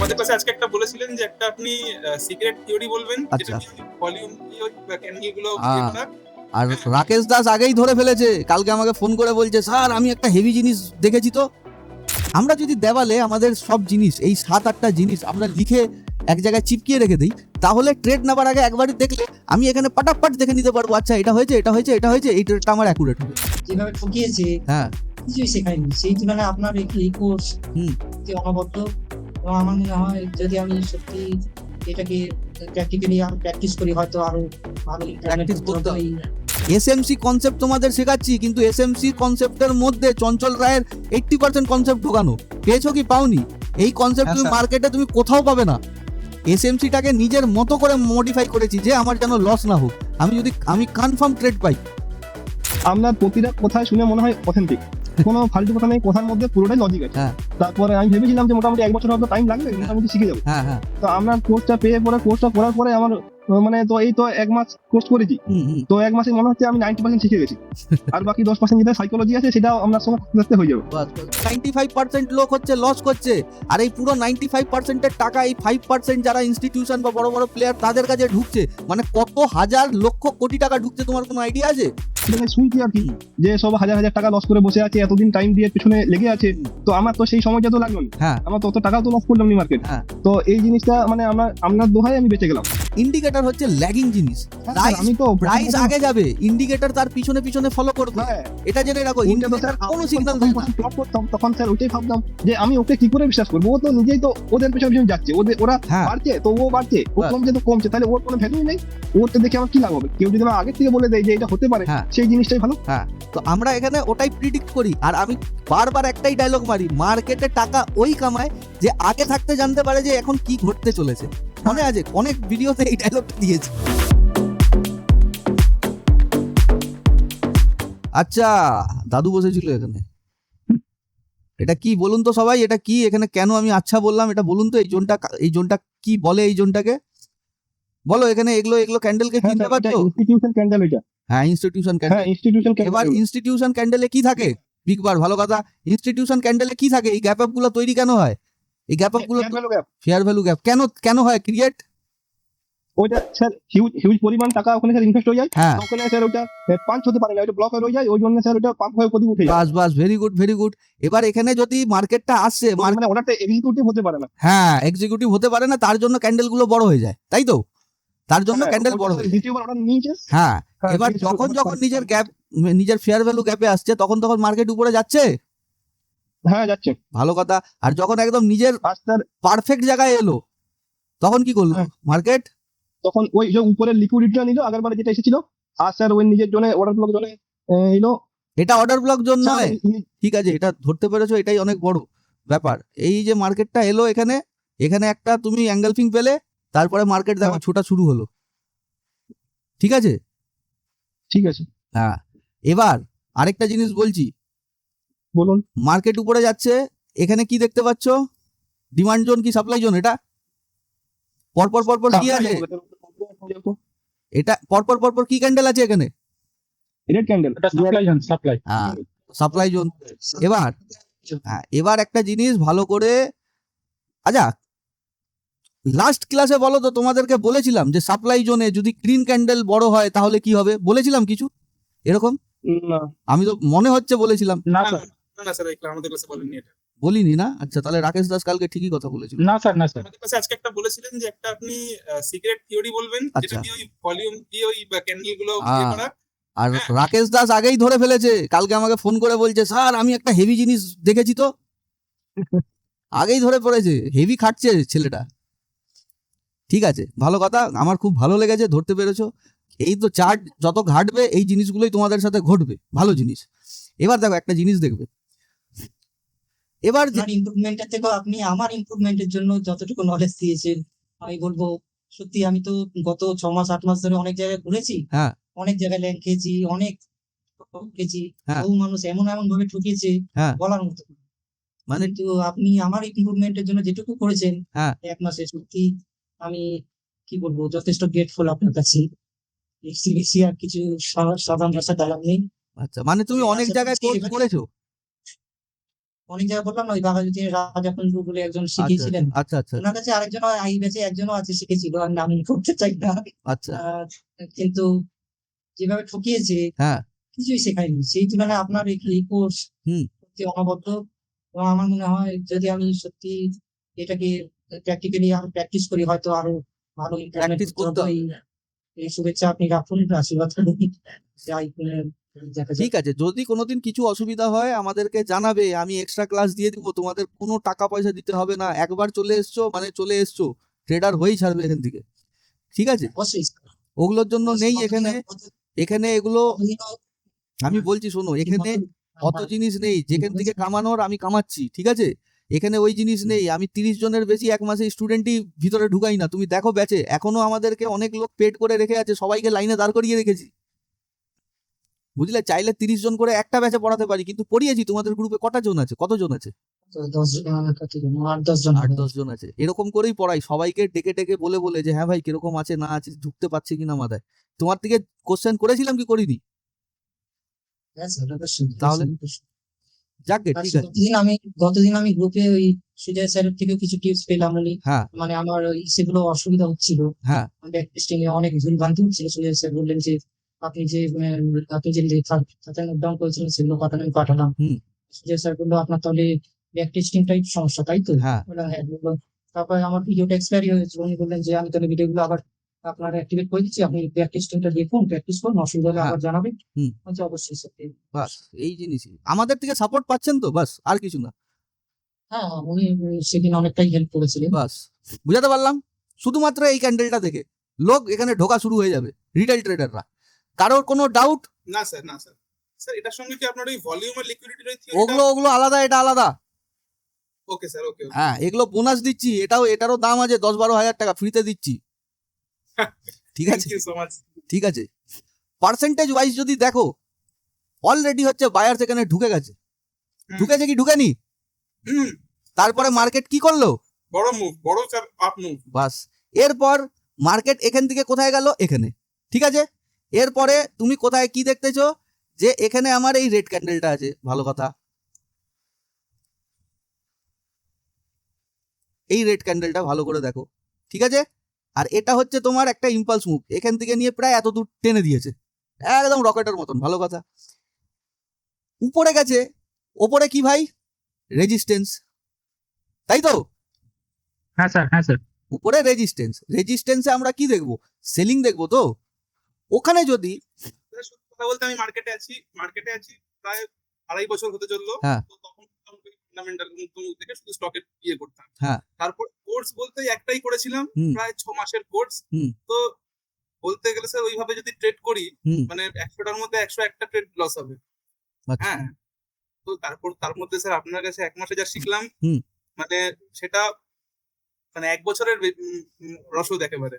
আমাদের কাছে আজকে একটা বলেছিলেন যে একটা আপনি সিক্রেট থিওরি বলবেন, যেটা আচ্ছা। দিয়ে ভলিউম দিয়ে ওই ক্যান্ডেল গুলো করা। আর রাকেশ দাস আগেই ধরে ফেলেছে, কালকে আমাকে ফোন করে বলছে স্যার আমি একটা হেভি জিনিস দেখেছি। তো আমরা যদি দেওয়ালে আমাদের সব জিনিস, এই 7-8টা জিনিস আমরা লিখে এক জায়গায় চিপকিয়ে রেখে দিই, তাহলে ট্রেড নেবার আগে একবারই দেখলে আমি এখানে পাটাপাট দেখে নিতে পারবো, আচ্ছা এটা হয়েছে, এটা হয়েছে, এটা হয়েছে, এই ট্রেডটা আমার অ্যাকুরেট হবে। যেভাবে ঠকিয়েছে হ্যাঁ, কিছুই শেখায়নি, সেই তুলনায় আপনার এই কোর্স হুম। যে অনবদ্য, এবং আমার মনে হয় যদি আমি সত্যি এটাকে প্র্যাকটিক্যালি আরো প্র্যাকটিস করি হয়তো আরো ভালো Practice করতে হবে। এসএমসি কনসেপ্ট তোমাদের শেখাচ্ছি, কিন্তু এসএমসি কনসেপ্টের মধ্যে চঞ্চল রায়ের 80% কনসেপ্ট ঢোকানো, পেয়েছো কি পাওনি? এই কনসেপ্ট হ্যাঁ, তুমি স্যার। মার্কেটে তুমি কোথাও পাবে না। এসএমসিটাকে নিজের মতো করে মডিফাই করেছি যে আমার যেন লস না হোক, আমি কনফার্ম ট্রেড পাই। আপনার প্রতিটা কথায় শুনে মনে হয় অথেন্টিক, কোনো ফালতু কথা নেই, কথার মধ্যে পুরোটাই লজিক আছে। হ্যাঁ। তারপরে আমি ভেবেছিলাম যে মোটামুটি 1 বছর হয়তো টাইম লাগবে, মোটামুটি শিখে যাবো। হ্যাঁ হ্যাঁ। তো আপনার কোর্সটা পেয়ে পরে, কোর্সটা করার পরে আমার মানে তো এই তো 1 মাস কোর্স করেছি, তো 1 মাসে মনে হচ্ছে আমি 90% শিখে গেছি। আর বাকি 10% যেটা সাইকোলজি আছে সেটা আপনার সঙ্গে দেখতে হয়ে যাবে। 95% লোক হচ্ছে লস করছে, আর এই পুরো 95%-এর টাকা এই 5% যারা ইনস্টিটিউশন বা বড় বড় প্লেয়ার তাদের কাছে ঢুকছে, মানে কত হাজার লক্ষ কোটি টাকা ঢুকছে, তোমার কোনো আইডিয়া আছে? সেটা শুনছি আর কি, যে সব হাজার হাজার টাকা লস করে বসে আছে, এতদিন টাইম দিয়ে পেছনে লেগে আছে। তো আমার তো সেই সময়টা তো লাগলো না, হ্যাঁ আমার তো অত টাকাও তো লস করলাম নি মার্কেট। হ্যাঁ। তো এই জিনিসটা মানে আপনার দোহায় আমি বেঁচে গেলাম। ইন্ডিকেটর হচ্ছে ল্যাগিং জিনিস, আমি তো প্রাইস আগে যাবে, ইন্ডিকেটর তার পিছনে পিছনে ফলো করবে, হ্যাঁ, এটা জেনে রাখো। ওইটা তো ইন্ডিকেটর স্যার কোনো সিগন্যাল দেয় না। প্লট করতাম তখন স্যার ওইটাই ভাবতাম যে আমি ওকে কি করে বিশ্বাস করবো, ও তো নিজেই তো ওদের পেছনে পেছনে যাচ্ছে, ওরা হ্যাঁ। বাড়ছে তো ও বাড়ছে, ও হ্যাঁ। কমছে তো কমছে, তাহলে ওর কোনো ভ্যালুই নেই, ওরটা দেখে আমার কি লাভ হবে? কেউ যদি আমার আগে থেকে বলে দেয় যে এটা হতে পারে, হ্যাঁ। সেই জিনিসটাই ভালো। তো আমরা এখানে ওটাই প্রিডিক্ট করি, আর আমি বারবার একটাই ডায়লগ মারি, মার্কেটে টাকা ওই কামায় যে আগে থাকতে জানতে পারে যে এখন কি ঘটতে চলেছে। মনে আছে অনেক ভিডিওতে এই ডায়লগটা দিয়েছি। আচ্ছা, দাদু বসেছিল এখানে, এটা কি বলুন তো সবাই, এটা কি, এখানে কেন আমি আচ্ছা বললাম এটা বলুন তো। এই জোনটা কি বলে, এই জোনটাকে বলো। এখানে এগুলো ক্যান্ডেলকে চিনতে পারছো? ইনস্টিটিউশন ক্যান্ডেল এটা। হ্যাঁ, ইনস্টিটিউশন হ্যাঁ, ক্যান্ডেল। ইনস্টিটিউশন এবার ক্যান্ডেল। ইনস্টিটিউশন ক্যান্ডেলে কি থাকে? বিগবার ভালো কথা, ইনস্টিটিউশন ক্যান্ডেলে কি থাকে? এই গ্যাপ আপ গুলো তৈরি কেন হয়? এই গ্যাপ আপ গুলো ফেয়ার ভ্যালু গ্যাপ কেন হয় ক্রিয়েট? ওইটা স্যার হিউজ পরিমাণ টাকা ওখানে স্যার ইনভেস্ট হয়ে যায়। হ্যাঁ, ওখানে স্যার ওইটা পাঞ্চ হতে পারে না, ওইটা ব্লক হয়ে যায়, ওই জন্য স্যার ওইটা পাম্প হয়ে ওদিকে উঠে যায়। বাস ভেরি গুড ভেরি গুড। এবার এখানে যদি মার্কেটটা আসছে, মানে ওটাতে এক্সিকিউটিভ হতে পারে না। হ্যাঁ, এক্সিকিউটিভ হতে পারে না, তার জন্য ক্যান্ডেল গুলো বড় হয়ে যায়, তাই তো? তার জন্য ক্যান্ডেল বড় হয়ে যায়। দ্বিতীয়বার অর্ডার নিয়েছে। হ্যাঁ, এবার যখন নিজের ফেয়ার ভ্যালু গ্যাপে আসছে, তখন মার্কেট উপরে যাচ্ছে। হ্যাঁ, যাচ্ছে। ভালো কথা। আর যখন একদম নিজের আর স্যার পারফেক্ট জায়গায় এলো, তখন কি করলো হ্যাঁ। মার্কেট? তখন ওই যে উপরের লিকুইডিটিটা নিল আগেরবারে যেটা এসেছিল, আর স্যার ওই নিজের জন্য অর্ডার ব্লক জন্য এলো। এটা অর্ডার ব্লক জোন নয়, ঠিক আছে, এটা ধরতে পেরেছো, এটাই অনেক বড় ব্যাপার। এই যে মার্কেটটা এলো এখানে একটা তুমি অ্যাঙ্গেলফিং পেলে, তারপরে মার্কেট দেখো ছোটা শুরু হলো, ঠিক আছে? ঠিক আছে, হ্যাঁ, এবার আরেকটা জিনিস বলছি, বলুন। মার্কেট উপরে যাচ্ছে, এখানে কি দেখতে পাচ্ছ? ডিমান্ড জোন কি সাপ্লাই জোন? এটা পরপর কি আছে? এটা পরপর কি ক্যান্ডেল আছে এখানে? Red candle. হ্যাঁ, সাপ্লাই জোন। এবার একটা জিনিস ভালো করে, আচ্ছা লাস্ট ক্লাসে বলো তো, তোমাদেরকে বলেছিলাম যে সাপ্লাই জোনে যদি গ্রিন ক্যান্ডেল বড় হয় তাহলে কি হবে, বলেছিলাম কিছু এরকম? না, আমি তো মনে হচ্ছে বলেছিলাম। না স্যার, আমাদের কাছে বলেননি এটা। বলিনি না? আচ্ছা, তাহলে রাকেশ দাস কালকে ঠিকই কথা বলেছিল। না স্যার। আমাদের কাছে আজকে একটা বলেছিলেন যে একটা আপনি সিক্রেট থিওরি বলবেন, যেটা আচ্ছা। দিয়ে ওই ভলিউম দিয়ে ওই ক্যান্ডেল গুলো করা। আর হ্যাঁ। রাকেশ দাস আগেই ধরে ফেলেছে, কালকে আমাকে ফোন করে বলছে স্যার আমি একটা হেভি জিনিস দেখেছি। তো আগেই ধরে পড়েছে, হেভি খাটছে ছেলেটা। ঠিক আছে, ভালো কথা, আমার খুব ভালো লেগেছে, ধরতে পেরেছো। এই তো চার্ট যত ঘাটবে এই জিনিসগুলোই তোমাদের সাথে ঘটবে, ভালো জিনিস। এবার দেখো একটা জিনিস দেখবে, এবার ইমপ্রুভমেন্টের থেকে আপনি আমার ইমপ্রুভমেন্টের জন্য যতটুকু নলেজ দিয়েছেন, আমি বলবো সত্যি আমি তো গত 6 মাস 8 মাস ধরে অনেক জায়গায় ঘুরেছি, হ্যাঁ অনেক জায়গায় ল্যান্ড খেয়েছি, অনেক খেয়েছি, হ্যাঁ। বহু মানুষ এমন ভাবে ঠকিয়েছে হ্যাঁ, বলার মতো না। মানে কিন্তু আপনি আমার ইমপ্রুভমেন্টের জন্য যেটুকু করেছেন হ্যাঁ 1 মাসে, সত্যি আমি কি বলবো, যথেষ্ট গ্রেটফুল আপনার কাছে। বেশি আর কিছু সাধারণ ভাষা বলার নেই। আচ্ছা, মানে তুমি অনেক জায়গায় কোর্স করেছো? অনেক জায়গায় বললাম না ওই বাঘাযতীন রাজাকুণ্ডু বলে একজন আচ্ছা শিখিয়েছিলেন, আচ্ছা আচ্ছা ওনার কাছে আরেকজন এই ব্যাচে একজনও আছে শিখেছিল, আমি নাম করতে চাই না। আচ্ছা আহ, কিন্তু যেভাবে ঠকিয়েছে হ্যাঁ কিছুই শেখায়নি, সেই তুলনায় আপনার এই কোর্স হুম সত্যি অনবদ্য। এবং আমার মনে হয় যদি আমি সত্যি এটাকে প্র্যাকটিক্যালি আরো প্র্যাকটিস করি হয়তো আরো ভালো ইমপ্লিমেন্ট প্র্যাকটিস করতে করতে পারবো। হবে। এই শুভেচ্ছা আপনি রাখুন, আশীর্বাদ করুন, যাই দেখা যাক। ঠিক আছে, যদি কোনোদিন কিছু অসুবিধা হয় আমাদেরকে জানাবে, আমি এক্সট্রা ক্লাস দিয়ে দিব, তোমাদের কোনো টাকা পয়সা দিতে হবে না, একবার চলে এসছো মানে চলে এসছো, ট্রেডার হয়েই ছাড়বে এখান থেকে, ঠিক আছে? অবশ্যই ওগুলোর জন্য নেই কতদিন এখানে, এখানে এগুলো কতদিনও আমি বলছি শোনো, এখানে অত জিনিস নেই, যেখান থেকে কামানোর আমি কামাচ্ছি, ঠিক আছে? এখানে ওই জিনিস নেই, আমি 30 জনের বেশি এক মাসে স্টুডেন্টই ভিতরে ঢুকাই না, তুমি দেখো ব্যাচে এখনো আমাদেরকে অনেক লোক পেড করে রেখে আছে, সবাইকে লাইনে দাঁড় করিয়ে রেখেছি, বুঝলে? চাইলে 30 জন করে একটা ব্যাচে পড়াতে পারি, কিন্তু পড়িয়েছি। তোমাদের গ্রুপে কটা জন আছে, কতজন আছে? 10 জন 8-10 জন আছে, এরকম করেই পড়াই সবাইকে, ডেকে ডেকে বলে বলে যে হ্যাঁ ভাই কিরকম আছে না আছে, ঢুকতে পারছে কিনা মাথায়। তোমার থেকে কোশ্চেন করেছিলাম কি করিনি? তাহলে যাকগে, ঠিক আছে। গতদিন আমি গ্রুপে ওই সুজয় স্যারের থেকে কিছু টিপস পেলাম উনি, হ্যাঁ মানে আমার সেগুলো অসুবিধা হচ্ছিল, হ্যাঁ ব্যাক টেস্টিং এ অনেক ভুল ভ্রান্তি হচ্ছিল। সুজয় স্যার বললেন যে আপনি যে আপনি যে খাতায় নোট ডাউন করেছিলেন সেগুলো পাঠানো আমি পাঠালাম। হুম সুজয় স্যার বললো আপনার তাহলে ব্যাক টেস্টিংটাই সমস্যা, তাই তো? হ্যাঁ বললাম হ্যাঁ। বললো তারপরে আমার ভিডিওটা এক্সপায়ারি হয়েছে, উনি বললেন যে আমি তাহলে ভিডিওগুলো আবার আপনার অ্যাক্টিভেট করে দিচ্ছি, আপনি ব্যাক টেস্টিংটা দেখুন, প্র্যাকটিস করুন, অসুবিধা হলে হ্যাঁ আবার জানাবেন। হুম বলছে অবশ্যই স্যার। বাস এই জিনিসই, আমাদের থেকে সাপোর্ট পাচ্ছেন তো, বাস আর কিছু না। হ্যাঁ উনি সেদিন অনেকটাই হেল্প করেছিলেন। বাস বুঝাতে পারলাম, শুধুমাত্র এই ক্যান্ডেলটা থেকে লোক এখানে ঢোকা শুরু হয়ে যাবে, রিটেল ট্রেডাররা। কারোর কোনো ডাউট? না স্যার, না স্যার। স্যার এটার সঙ্গে কি আপনার ওই ভলিউম আর লিকুইডিটির ওই ওগুলো ওগুলো আলাদা, এটা আলাদা। ওকে স্যার, ওকে। হ্যাঁ এগুলো বোনাস দিচ্ছি, এটারও দাম আছে 10-12 হাজার টাকা ফ্রিতে দিচ্ছি, ঠিক আছে? Thank you so much. ঠিক আছে, পার্সেন্টেজ ওয়াইজ যদি দেখো, অলরেডি হচ্ছে বায়ার সেখানে ঢুকে গেছে, ঢুকেছে কি ঢুকেনি? তারপরে মার্কেট কি করলো? বড় মুভ, বড় আপ মুভ। বাস, এরপর মার্কেট এখান থেকে কোথায় গেল? এখানে, ঠিক আছে? এরপরে তুমি কোথায় কি দেখতেছো যে এখানে আমার এই রেড ক্যান্ডেলটা আছে, ভালো কথা, এই রেড ক্যান্ডেলটা ভালো করে দেখো, ঠিক আছে? আর এটা হচ্ছে তোমার একটা ইম্পালস মুভ, এখান থেকে নিয়ে প্রায় এত দূর টেনে দিয়েছে, একদম রকেটের মতন, ভালো কথা। উপরে গেছে, ওপরে কি ভাই? রেজিস্ট্যান্স, তাই তো? হ্যাঁ স্যার, হ্যাঁ স্যার। উপরে রেজিস্ট্যান্সে আমরা কি দেখবো? সেলিং দেখবো তো। ওখানে যদি স্যার, সত্যি কথা বলতে আমি মার্কেটে আছি প্রায় 2.5 বছর হতে চললো। হ্যাঁ। তো তখন ফান্ডামেন্টাল থেকে শুধু স্টকের ইয়ে করতাম। হ্যাঁ। তারপর কোর্স বলতে একটাই করেছিলাম, হুম প্রায় 6 মাসের কোর্স। হুম তো বলতে গেলে স্যার ওইভাবে যদি ট্রেড করি, হুম মানে 100টার মধ্যে 101টা ট্রেড লস হবে। আচ্ছা হ্যাঁ। তো তার মধ্যে স্যার আপনার কাছে 1 মাসে যা শিখলাম, হুম মানে সেটা মানে 1 বছরের রসদ একেবারে।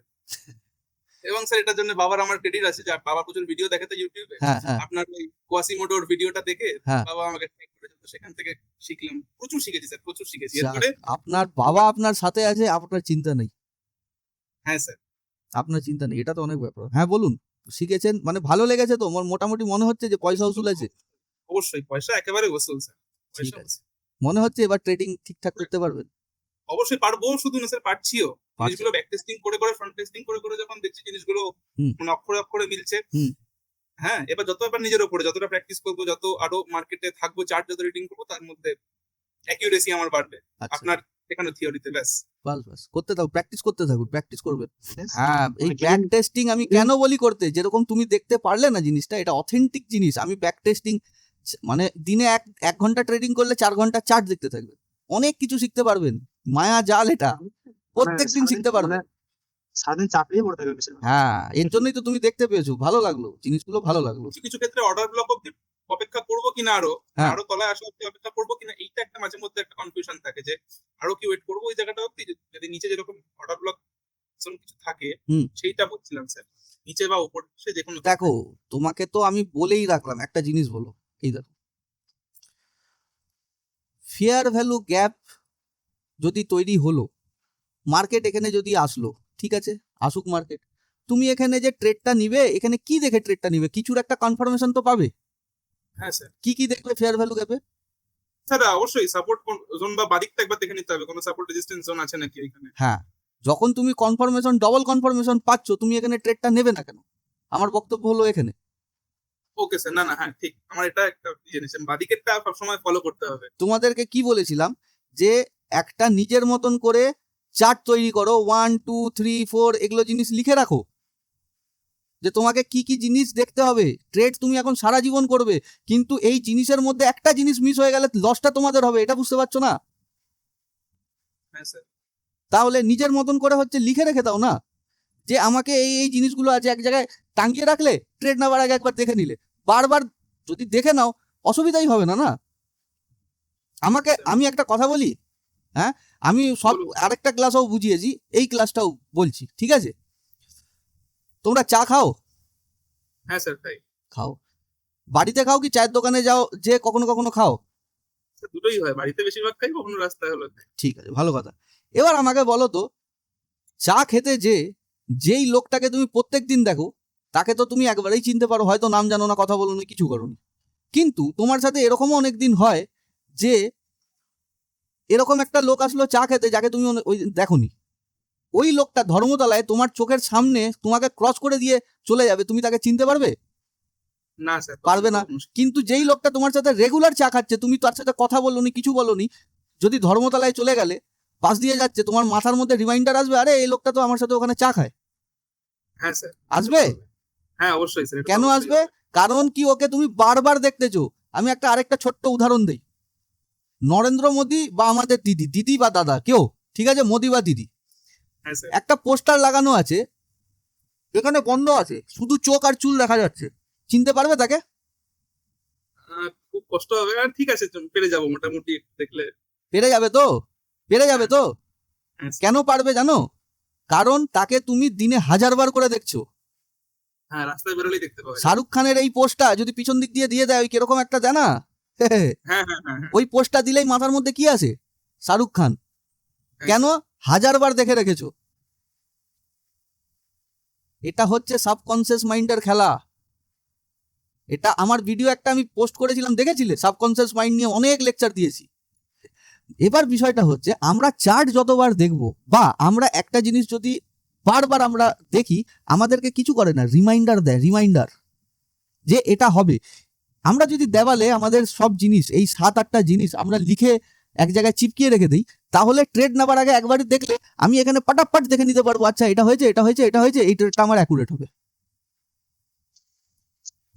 এবং স্যার এটার জন্য বাবার আমার ক্রেডিট আছে, যে বাবা প্রচুর ভিডিও দেখে তো ইউটিউবে, হ্যাঁ হ্যাঁ আপনার ওই কোয়াসিমোটোর ভিডিওটা দেখে হ্যাঁ। বাবা আমাকে ট্রেক করেছে, তো সেখান থেকে শিখলাম, প্রচুর শিখেছি স্যার, প্রচুর শিখেছি। যাক, এরপরে আপনার বাবা আপনার সাথে আছে, আপনার চিন্তা নেই, হ্যাঁ স্যার, আপনার চিন্তা নেই, এটা তো অনেক ব্যাপার। হ্যাঁ বলুন, শিখেছেন মানে ভালো লেগেছে তো? মোটামুটি মনে হচ্ছে যে পয়সা উসুল আছে? অবশ্যই পয়সা একেবারে ওসুল স্যার, ঠিক পয়সা আছে, ওসুল। মনে হচ্ছে এবার ট্রেডিং ঠিকঠাক করতে পারবেন? অবশ্যই পারবো, শুধু না স্যার পারছিও। পারছেন। জিনিসগুলো ব্যাক টেস্টিং করে ফ্রন্ট টেস্টিং করে যখন দেখছি জিনিসগুলো হুম। মানে অক্ষরে অক্ষরে মিলছে, হুম। হ্যাঁ, এবার যত ব্যাপার নিজের উপরে, যতটা প্র্যাকটিস করবো, যত আরো মার্কেটে থাকবো, চার্ট যত রিডিং করবো, তার মধ্যে অ্যাকিউরেসি আমার বাড়বে। আচ্ছা আপনার এখানে থিওরিতে ব্যাস। বাস বাস, করতে থাকুন, প্র্যাকটিস করতে থাকুন, প্র্যাকটিস করবেন। হ্যাঁ, এই ব্যাক টেস্টিং আমি কেন বলি করতে, যেরকম তুমি দেখতে পারলে না জিনিসটা, এটা অথেন্টিক জিনিস। আমি ব্যাক টেস্টিং মানে দিনে 1 ঘন্টা ট্রেডিং করলে 4 ঘন্টা চার্ট দেখতে থাকবেন, অনেক কিছু শিখতে পারবেন। মায়া জাল এটা, প্রত্যেকদিন শিখতে পারবেন। সারাদিন চাকরিই পড়ে থাকবে বেশিরভাগ। হ্যাঁ, এর জন্যই তো তুমি দেখতে পেয়েছো, ভালো লাগলো জিনিসগুলো, ভালো লাগলো। কিছু কিছু ক্ষেত্রে অর্ডার ব্লক অব্দি অপেক্ষা করবো কিনা, হ্যাঁ। আরো তলায় আসা অব্দি অপেক্ষা করবো কিনা, এইটা একটা মাঝে মধ্যে একটা কনফিউশন থাকে, যে আরো কি ওয়েট করবো ওই জায়গাটা অব্দি, যদি নিচে যেরকম অর্ডার ব্লক কিছু থাকে, হুম। সেইটা বলছিলাম স্যার, নিচে বা উপর সে দেখুন। দেখো, তোমাকে তো আমি বলেই রাখলাম, একটা জিনিস বলো, এই দেখো, ফেয়ার ভ্যালু গ্যাপ যদি তৈরি হলো, মার্কেট এখানে যদি আসলো, ঠিক আছে, আসুক মার্কেট, তুমি এখানে যে ট্রেডটা নিবে, এখানে কি দেখে ট্রেডটা নিবে? কিছুর একটা কনফার্মেশন তো পাবে। হ্যাঁ স্যার। কি দেখবে ফেয়ার ভ্যালু গ্যাপে? স্যার অবশ্যই সাপোর্ট জোন বা বাদিকটা একবার দেখে নিতে হবে কোনো সাপোর্ট রেজিস্ট্যান্স জোন আছে নাকি এখানে। হ্যাঁ, যখন তুমি কনফার্মেশন ডবল কনফার্মেশন পাচ্ছ, তুমি এখানে ট্রেডটা নেবে না কেন? আমার বক্তব্য হলো এখানে। ওকে স্যার, না না হ্যাঁ ঠিক, আমার এটা একটা জিনিস বাদিকেরটা সবসময় ফলো করতে হবে। তোমাদেরকে কি বলেছিলাম যে একটা নিজের মতন করে চার্ট তৈরি করো, 1 2 3 4 এগুলো জিনিস লিখে রাখো, যে তোমাকে কি কি জিনিস দেখতে হবে। ট্রেড তুমি এখন সারা জীবন করবে, কিন্তু এই জিনিসের মধ্যে একটা জিনিস মিস হয়ে গেলে লসটা তোমাদের হবে, এটা বুঝতে পারছো না? হ্যাঁ স্যার, তাহলে নিজের মতন করে হচ্ছে লিখে রেখে দাও না, যে আমাকে এই এই জিনিসগুলো আছে, এক জায়গায় টাঙিয়ে রাখলে ট্রেড নেওয়ার আগে একবার দেখে নিলে, বারবার যদি দেখে নাও অসুবিধাই হবে না। না, আমি একটা কথা বলি, হ্যাঁ, আমি সব আরেকটা ক্লাসও বুঝিয়েছি, এই ক্লাসটাও বলছি, ঠিক আছে? তোমরা চা খাও? হ্যাঁ স্যার তাই খাও। বাড়িতে খাও কি চায়ের দোকানে যাও যে কখনো কখনো খাও? দুটোই হয়, বাড়িতে বেশিরভাগ খাই, কখনো রাস্তায় হলো খাই। ঠিক আছে, ভালো কথা। এবার আমাকে বলো তো, চা খেতে যেই লোকটাকে তুমি প্রত্যেক দিন দেখো, তাকে তো তুমি একবারেই চিনতে পারো, হয়তো নাম জানো না, কথা বলো না, কিছু করো না, কিন্তু তোমার সাথে এরকমও অনেক দিন হয় যে এরকম একটা লোক আসলো চা খেতে, যাকে তুমি ওই দেখোনি, ওই লোকটা ধর্মতলায় তোমার চোখের সামনে তোমাকে ক্রস করে দিয়ে চলে যাবে, তুমি তাকে চিনতে পারবে? না স্যার পারবে না। কিন্তু যেই লোকটা তোমার সাথে রেগুলার চা খাচ্ছে, তুমি তার সাথে কথা বলোনি, কিছু বলোনি, যদি ধর্মতলায় চলে গেলে পাশ দিয়ে যাচ্ছে, তোমার মাথার মধ্যে রিমাইন্ডার আসবে, আরে এই লোকটা তো আমার সাথে ওখানে চা খায়। হ্যাঁ স্যার আসবে? হ্যাঁ অবশ্যই স্যার। কেন আসবে? কারণ কি, ওকে তুমি বারবার দেখতেছো। আমি আরেকটা ছোট্ট উদাহরণ দিই। নরেন্দ্র মোদী বা আমাদের দিদি বা দাদা কেউ, ঠিক আছে, মোদী বা দিদি, হ্যাঁ স্যার একটা পোস্টার লাগানো আছে, এখানে বন্ধ আছে, শুধু চোখ আর চুল দেখা যাচ্ছে, চিনতে পারবে তাকে? খুব কষ্ট হবে, আর ঠিক আছে পেরে যাবো মোটামুটি দেখলে। পেরে যাবে তো? পেরে যাবে তো? হ্যাঁ স্যার। কেন পারবে জানো? কারণ তাকে তুমি দিনে 1000 বার করে দেখছো। হ্যাঁ রাস্তায় বেরোলেই দেখতে পাবে। শাহরুখ খানের এই পোস্টটা যদি পিছন দিক দিয়ে দেয়, ওই কিরকম একটা দেয় না, হ্যাঁ হ্যাঁ হ্যাঁ হ্যাঁ। ওই পোস্টটা দিলেই মাথার মধ্যে কি আসে? শাহরুখ খান। কেন? 1000 বার দেখে রেখেছো। এটা হচ্ছে সাবকনসিয়াস মাইন্ডের খেলা। এটা আমার ভিডিও একটা আমি পোস্ট করেছিলাম, দেখেছিলে? সাবকনসিয়াস মাইন্ড নিয়ে অনেক লেকচার দিয়েছি। এবার বিষয়টা হচ্ছে, আমরা চার্ট যতবার দেখব, বা আমরা একটা জিনিস যদি বারবার আমরা দেখি, আমাদেরকে কিছু করে না, রিমাইন্ডার দেয়, রিমাইন্ডার যে এটা হবে। আমরা যদি দেওয়ালে আমাদের সব জিনিস, এই 7-8টা জিনিস আমরা লিখে এক জায়গায় চিপকিয়ে রেখে দিই, তাহলে ট্রেড নেবার আগে একবারই দেখলে আমি এখানে পাটাপাট দেখে নিতে পারবো, আচ্ছা এটা হয়েছে, এটা হয়েছে, এটা হয়েছে, এই ট্রেডটা আমার অ্যাকুরেট হবে।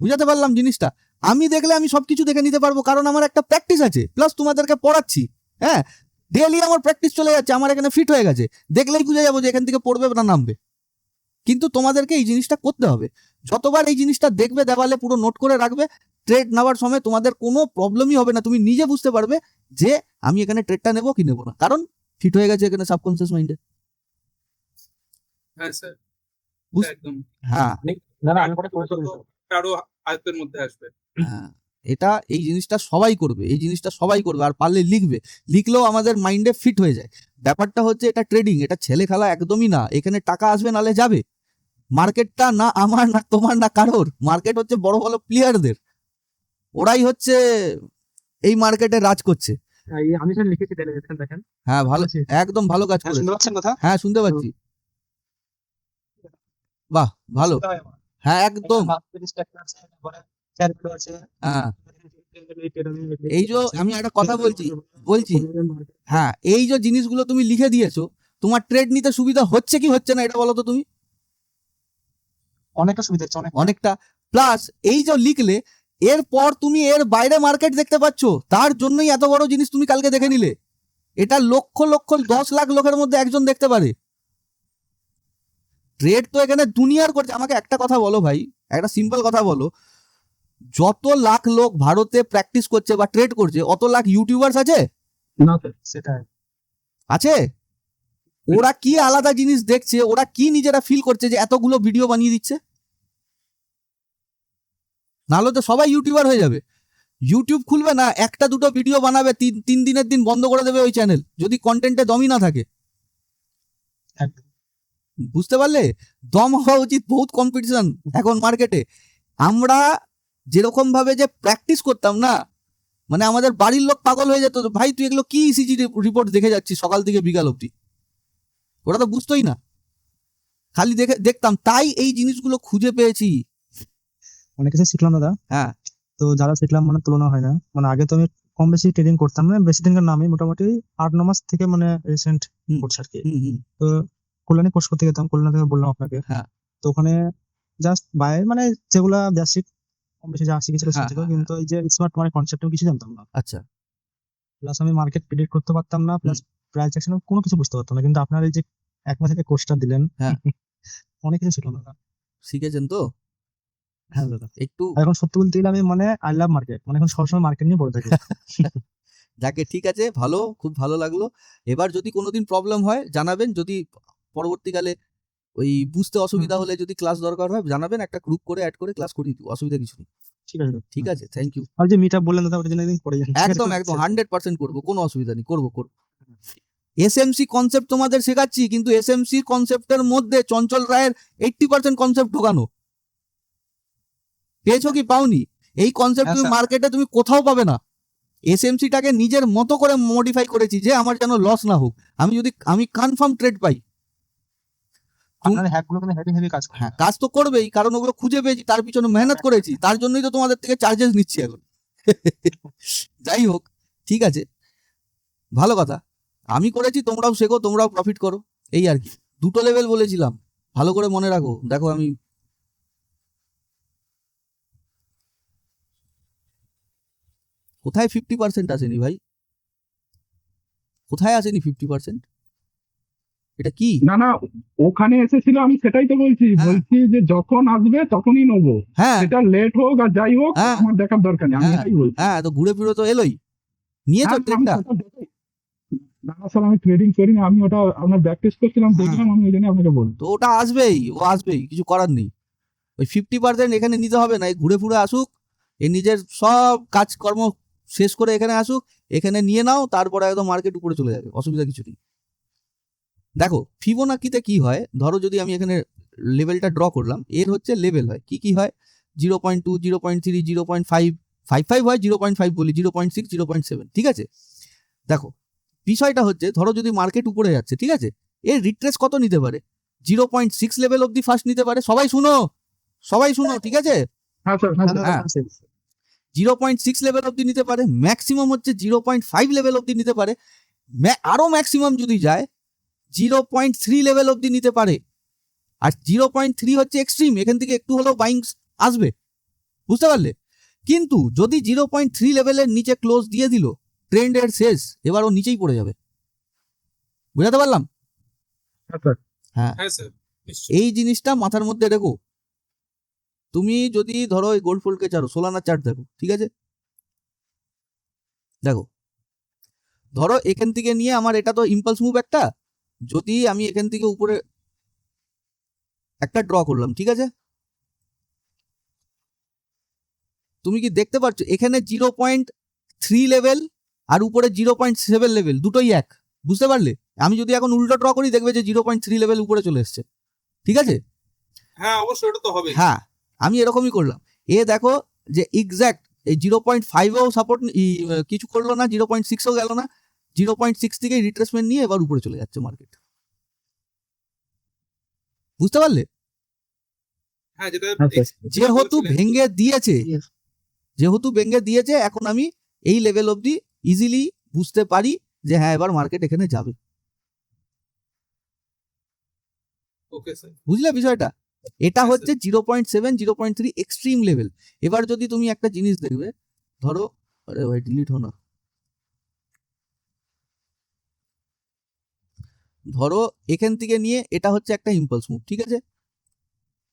বুঝাতে পারলাম জিনিসটা? আমি দেখলে আমি সবকিছু দেখে নিতে পারবো, কারণ আমার একটা প্র্যাকটিস আছে, প্লাস তোমাদেরকে পড়াচ্ছি। হ্যাঁ, ডেইলি আমার প্র্যাকটিস চলে যাচ্ছে, আমার এখানে ফিট হয়ে গেছে, দেখলেই বুঝে যাবো যে এখান থেকে পড়বে না নামবে। কিন্তু তোমাদেরকে এই জিনিসটা করতে হবে, যতবার এই জিনিসটা দেখবে দেওয়ালে, পুরো নোট করে রাখবে, ট্রেড নেওয়ার সময় তোমাদের কোনো প্রবলেমই হবে না, তুমি নিজে বুঝতে পারবে যে আমি এখানে ট্রেডটা নেবো কি নেবো না, কারণ ফিট হয়ে গেছে এখানে সাবকনসিয়াস মাইন্ডে। হ্যাঁ স্যার বুঝ- একদম। হ্যাঁ, না না আমি করে আরো আয়ত্তের মধ্যে আসবে। হ্যাঁ, এটা এই জিনিসটা সবাই করবে, এই জিনিসটা সবাই করবে, আর পারলে লিখবে, লিখলেও আমাদের মাইন্ডে ফিট হয়ে যায়। ব্যাপারটা হচ্ছে এটা ট্রেডিং, এটা ছেলে খেলা একদমই না। এখানে টাকা আসবে নালে যাবে। মার্কেটটা না আমার, না তোমার, না কারোর। মার্কেট হচ্ছে বড় বড় প্লেয়ারদের, ওরাই হচ্ছে এই মার্কেটে রাজ করছে। আমি স্যার লিখেছি দেখেন। হ্যাঁ ভালো, একদম ভালো কাজ করে। শুনতে পাচ্ছেন কথা? হ্যাঁ শুনতে পাচ্ছি। বাহ ভালো, হ্যাঁ একদম। হ্যাঁ, এই যে আমি একটা কথা বলছি, হ্যাঁ, এই যে জিনিসগুলো তুমি লিখে দিয়েছো, তোমার ট্রেড নিতে সুবিধা হচ্ছে কি হচ্ছে না এটা বলো তো তুমি? অনেকটা সুবিধা হচ্ছে, অনেকটা। প্লাস এই যে লিখলে, এরপর তুমি এর বাইরে মার্কেট দেখতে পাচ্ছ, তার জন্যই এত বড় জিনিস তুমি কালকে দেখে নিলে। এটা লক্ষ লক্ষ 10 লাখ লোকের মধ্যে একজন দেখতে পারে। ট্রেড তো এখানে দুনিয়ার করছে। আমাকে একটা কথা বলো ভাই, একটা সিম্পল কথা বলো, যত লাখ লোক ভারতে প্র্যাকটিস করছে বা ট্রেড করছে, অত লাখ ইউটিউবার্স আছে? না সেটাই আছে? ওরা কি আলাদা জিনিস দেখছে, ওরা কি নিজেরা ফিল করছে যে এতগুলো ভিডিও বানিয়ে দিচ্ছে? নাহলে তো সবাই ইউটিউবার হয়ে যাবে। ইউটিউব খুলবে না, একটা দুটো ভিডিও বানাবে, 3 দিনের দিন বন্ধ করে দেবে ওই চ্যানেল, যদি কন্টেন্টে দমই না থাকে। বুঝতে পারলে? দম হওয়া উচিত। বহুত কম্পিটিশন এখন মার্কেটে। আমরা যেরকম ভাবে যে প্র্যাকটিস করতাম না, মানে আমাদের বাড়ির লোক পাগল হয়ে যেত, ভাই তুই এগুলো কি ইসিজি রিপোর্ট দেখে যাচ্ছিস সকাল থেকে বিকাল অবধি, ওরা তো বুঝতোই না, খালি দেখতাম। তাই এই জিনিসগুলো খুঁজে পেয়েছি। অনেক কিছু শিখলাম দাদা। হ্যাঁ। তো যারা শিখলাম মানে তুলনা হয় না। মানে আগে তো আমি কম বেশি ট্রেডিং করতাম না, বেশি দিনকার নামে মোটামুটি 8-9 মাস থেকে মানে রিসেন্ট হুম। করছি আর কি। হুম হুম। তো কল্যাণী কোর্স করতে যেতাম, কল্যাণী থেকে বললাম আপনাকে। হ্যাঁ। তো ওখানে জাস্ট বাইরে মানে যেগুলা বেসিক কম বেশি যা শিখেছিল হ্যাঁ, শিখেছিল, হ্যাঁ, কিন্তু এই যে স্মার্ট মানি কনসেপ্ট আমি কিছু জানতাম না। আচ্ছা। প্লাস আমি মার্কেট প্রেডিক্ট করতে পারতাম না, প্লাস প্রাইস অ্যাকশন কোনো কিছু বুঝতে পারতাম না। কিন্তু আপনার এই যে 1 মাস থেকে কোর্সটা দিলেন, হ্যাঁ। অনেক কিছু শিখলাম দাদা। শিখেছেন তো? হ্যাঁ দাদা। একটু আর এখন সত্যি বলতে গেলে আমি মানে আই লাভ মার্কেট, মানে এখন সবসময় মার্কেট নিয়ে পড়ে থাকি। যাকে, ঠিক আছে, ভালো, খুব ভালো লাগলো। এবার যদি কোনোদিন প্রবলেম হয় জানাবেন, যদি পরবর্তীকালে ওই বুঝতে অসুবিধা হলে যদি ক্লাস দরকার হয় জানাবেন, একটা গ্রুপ করে অ্যাড করে ক্লাস করিয়ে দিব, অসুবিধা কিছু নেই। ঠিক আছে ঠিক আছে, থ্যাংক ইউ। আর যে মিটআপ বললেন দাদা ওটা জন্য একদিন পড়ে যান। একদম একদম 100% করবো, কোনো অসুবিধা নেই, করবো। এসএমসি কনসেপ্ট তোমাদের শেখাচ্ছি, কিন্তু এসএমসি কনসেপ্টের মধ্যে চঞ্চল রায়ের 80% কনসেপ্ট ঢোকানো। পেয়েছো কি পাওনি? এই কনসেপ্ট হ্যাঁ, তুমি স্যার। মার্কেটে তুমি কোথাও পাবে না। এসএমসিটাকে নিজের মতো করে মডিফাই করেছি যে আমার যেন লস না হোক, আমি কনফার্ম ট্রেড পাই। আপনার হ্যাকগুলো কিন্তু হেভি হেভি কাজ করে। হ্যাঁ, কাজ তো করবেই, কারণ ওগুলো খুঁজে পেয়েছি, তার পিছনে মেহনত করেছি, তার জন্যই তো তোমাদের থেকে চার্জেস নিচ্ছি এখন। যাই হোক, ঠিক আছে, ভালো কথা। আমি করেছি, তোমরাও শেখো, তোমরাও প্রফিট করো, এই আর কি। 2টো লেভেল বলেছিলাম, ভালো করে মনে রাখো। দেখো আমি কোথায় 50% আসেনি ভাই, কোথায় আসেনি 50%? এটা কি? না না, ওখানে এসেছিল, আমি সেটাই তো বলছি। হ্যাঁ। বলছি যে যখন আসবে তখনই নেবো, হ্যাঁ সেটা লেট হোক আর যাই হোক হ্যাঁ। আমার দেখার দরকার নেই, আমি হ্যাঁ। এটাই বলছি। হ্যাঁ, তো ঘুরে ফিরে তো এলোই, নিয়েছো হ্যাঁ, আমি ট্রেডটা? সেটা দেখে- না স্যার, আমি ট্রেডিং করি না, আমি ওটা আপনার ব্যাক টেস্ট করছিলাম, হ্যাঁ। দেখলাম, আমি ওই জন্য আপনাকে বলছি। তো ওটা আসবেই, ও আসবেই, কিছু করার নেই। ওই 50% এখানে নিতে হবে না, এই ঘুরে ফিরে আসুক, এই নিজের সব কাজকর্ম শেষ করে এখানে আসুক, এখানে নিয়ে নাও, তারপরে একদম মার্কেট উপরে চলে যাবে, অসুবিধা কিছু নেই। দেখো ফিবোনাকিতে কি হয়, ধরো যদি আমি এখানে লেভেলটা ড্র করলাম, এর হচ্ছে লেভেল হয় কি কি হয়, 0.2, 0.3, 0.5, 55 হয়, 0.5 বলি, 0.6, 0.7, ঠিক আছে। দেখো বিষয়টা হচ্ছে, ধরো যদি মার্কেট উপরে যাচ্ছে, ঠিক আছে, এর রিট্রেস কত নিতে পারে? 0.6 লেভেল অব্দি ফার্স্ট নিতে পারে। সবাই শুনো, ঠিক আছে। হ্যাঁ স্যার, হ্যাঁ হ্যাঁ স্যার। দাদা, 0.6 লেভেল অব্দি নিতে পারে, ম্যাক্সিমাম হচ্ছে 0.5 লেভেল অব্দি নিতে পারে, আরো ম্যাক্সিমাম যদি যায় 0.3 লেভেল অব্দি নিতে পারে। আর 0.3 হচ্ছে এক্সট্রিম, এখান থেকে একটু হলেও বাইং আসবে, বুঝতে পারলে। কিন্তু যদি 0.3 লেভেলের নিচে ক্লোজ দিয়ে দিল, ট্রেন্ডের শেষ, এবার ও নিচেই পড়ে যাবে, বুঝাতে পারলাম? হ্যাঁ স্যার। হ্যাঁ, হ্যাঁ স্যার, নিশ্চয়ই। এই জিনিসটা মাথার মধ্যে রেখো। তুমি যদি ধরো এই গোল্ড ফোল্ডকে চারো, সোলানা চার্ট দেখো, ঠিক আছে, দেখো ধরো এখান থেকে নিয়ে আমার এটা তো ইম্পালস মুভ একটা, যদি আমি এখান থেকে উপরে একটা ড্র করলাম, ঠিক আছে, তুমি কি দেখতে পাচ্ছ এখানে 0.3 লেভেল আর উপরে 0.7 লেভেল দুটোই এক, বুঝতে পারলে? আমি যদি এখন উল্টো ড্র করি, দেখবে যে 0.3 লেভেল উপরে চলে এসছে, ঠিক আছে। হ্যাঁ, অবশ্যই, ওটা তো হবে। হ্যাঁ, আমি এরকমই করলাম। এ দেখো যে এক্স্যাক্ট এই 0.5এও সাপোর্ট কিছু করলো না, 0.6ও গেল না, 0.6 থেকে রিট্রেসমেন্ট নিয়ে এবার উপরে চলে যাচ্ছে মার্কেট, বুঝতে পারলে? হ্যাঁ, যেটা হ্যাঁ, স্যার। যেহেতু বলছিলেন। ভেঙে দিয়েছে, এখন আমি এই লেভেল অবধি ইজিলি বুঝতে পারি যে হ্যাঁ এবার মার্কেট এখানে যাবে, ওকে স্যার। বুঝলে বিষয়টা? এটা হ্যাঁ, হচ্ছে 0.7, 0.3 এক্সট্রিম লেভেল। এবার যদি তুমি একটা জিনিস দেখবে, ধরো, আরে ভাই ডিলিট হো না, ধরো এখান থেকে নিয়ে এটা হচ্ছে একটা ইম্পালস মুভ, ঠিক আছে,